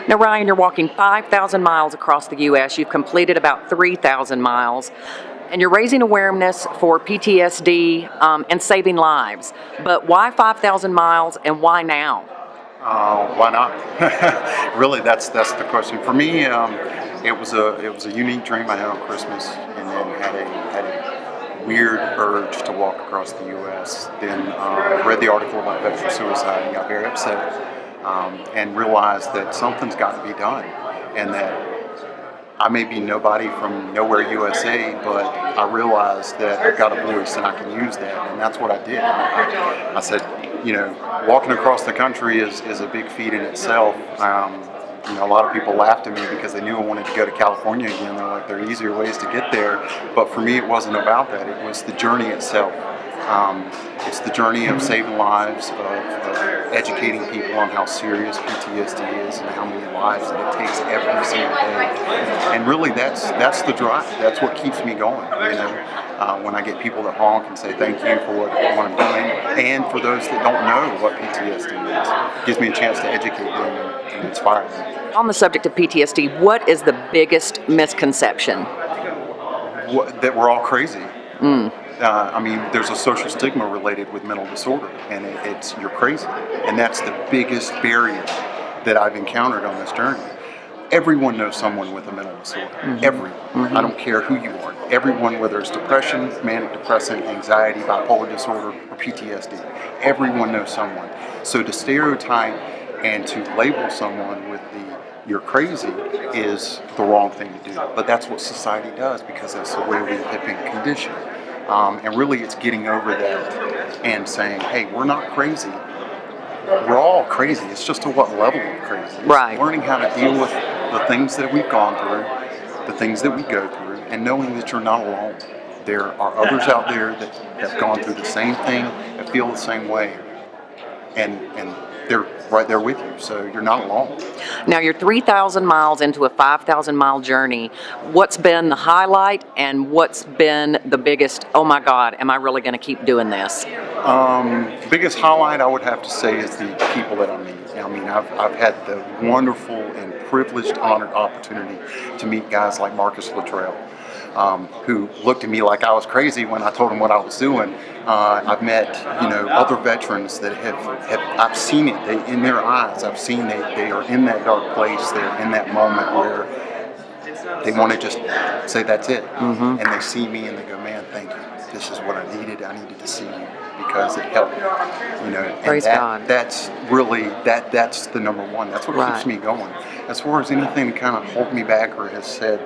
Now, Ryan, you're walking 5,000 miles across the U.S. You've completed about 3,000 miles, and you're raising awareness for PTSD and saving lives. But why 5,000 miles, and why now? Why not? Really, that's the question. For me, it was a unique dream I had on Christmas, and then had a weird urge to walk across the U.S. Then read the article about veteran suicide and got very upset, and realized that something's got to be done, and that I may be nobody from nowhere USA, but I realized that I've got a voice and I can use that, and that's what I did. I said, walking across the country is a big feat in itself. A lot of people laughed at me because they knew I wanted to go to California again. They're like, there are easier ways to get there, but for me it wasn't about that. It was the journey itself. It's the journey of saving lives, of educating people on how serious PTSD is and how many lives that it takes every single day. And really, that's the drive. That's what keeps me going. When I get people that honk and say thank you for what I'm doing, and for those that don't know what PTSD is, it gives me a chance to educate them and inspire them. On the subject of PTSD, what is the biggest misconception? That we're all crazy. There's a social stigma related with mental disorder, and it's you're crazy, and that's the biggest barrier that I've encountered on this journey. Everyone knows someone with a mental disorder. Everyone. I don't care who you are. Everyone, whether it's depression, manic depressant, anxiety, bipolar disorder, or PTSD, everyone knows someone. So to stereotype and to label someone with you're crazy is the wrong thing to do. But that's what society does, because that's the way we have been conditioned. And really, it's getting over that and saying, hey, we're not crazy. We're all crazy. It's just to what level of crazy. It's right. Learning how to deal with the things that we've gone through, the things that we go through, and knowing that you're not alone. There are others out there that have gone through the same thing, that feel the same way, and they're right there with you, so you're not alone. Now, you're 3,000 miles into a 5,000 mile journey. What's been the highlight, and what's been the biggest, oh my God, am I really going to keep doing this? Biggest highlight I would have to say is the people that I meet. I've had the wonderful and privileged, honored opportunity to meet guys like Marcus Luttrell, who looked at me like I was crazy when I told them what I was doing. I've met, other veterans that have I've seen it in their eyes. I've seen they are in that dark place. They're in that moment where they want to just say that's it, and they see me and they go, man, thank you. This is what I needed. I needed to see you because it helped. Praise God. That's really that's the number one. That's what keeps me going. As far as anything to kind of hold me back or has said,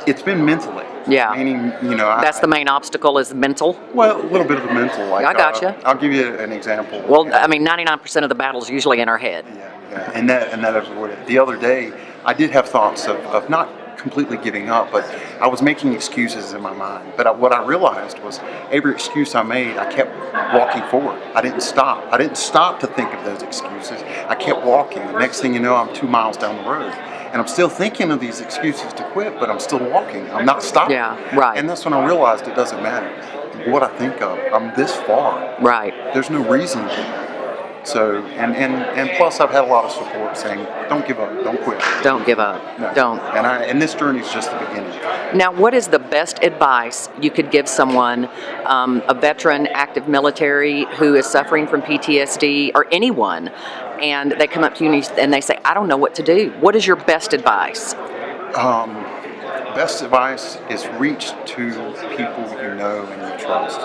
it's been mentally. Yeah. Meaning, that's the main obstacle is mental. Well, a little bit of the mental. Like, I gotcha. I'll give you an example. Well, 99% of the battle's usually in our head. Yeah. And that is what the other day I did have thoughts of not completely giving up, but I was making excuses in my mind. But what I realized was every excuse I made, I kept walking forward. I didn't stop. I didn't stop to think of those excuses. I kept walking. The next thing you know, I'm 2 miles down the road. And I'm still thinking of these excuses to quit, but I'm still walking. I'm not stopping. Yeah, right. And that's when I realized it doesn't matter what I think of. I'm this far. Right. There's no reason to. So, and plus I've had a lot of support saying, don't give up, don't quit. Don't give up. No. Don't. And this journey is just the beginning. Now, what is the best advice you could give someone, a veteran, active military, who is suffering from PTSD, or anyone, and they come up to you and they say, I don't know what to do? What is your best advice? Best advice is reach to people you know and you trust.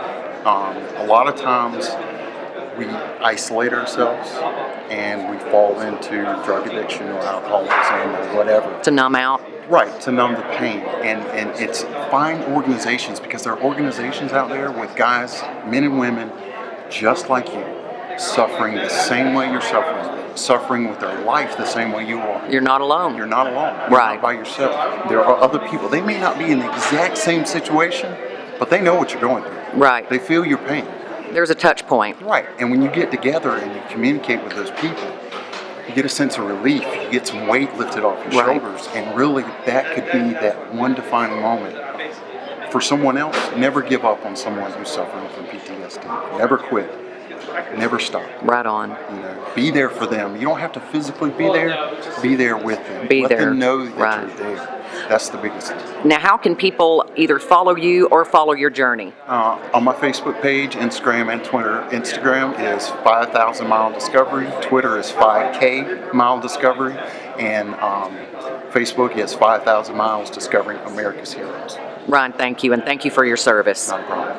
A lot of times we isolate ourselves and we fall into drug addiction or alcoholism or whatever. To numb out? Right, to numb the pain. And it's find organizations, because there are organizations out there with guys, men and women, just like you, suffering the same way you're suffering with their life the same way you are. You're not alone. You're not alone. You're not by yourself. There are other people. They may not be in the exact same situation, but they know what you're going through. Right. They feel your pain. There's a touch point. Right. And when you get together and you communicate with those people, you get a sense of relief. You get some weight lifted off your shoulders. And really, that could be that one defining moment. For someone else, never give up on someone who's suffering from PTSD. Never quit. Never stop. Right on. You know, be there for them. You don't have to physically be there. Be there with them. Be Let there. them know that Right. you're there. That's the biggest thing. Now, how can people either follow you or follow your journey? On my Facebook page, Instagram, and Twitter. Instagram is 5,000 Mile Discovery. Twitter is 5K Mile Discovery. And Facebook is 5,000 Miles Discovering America's Heroes. Ron, thank you, and thank you for your service. Not a problem.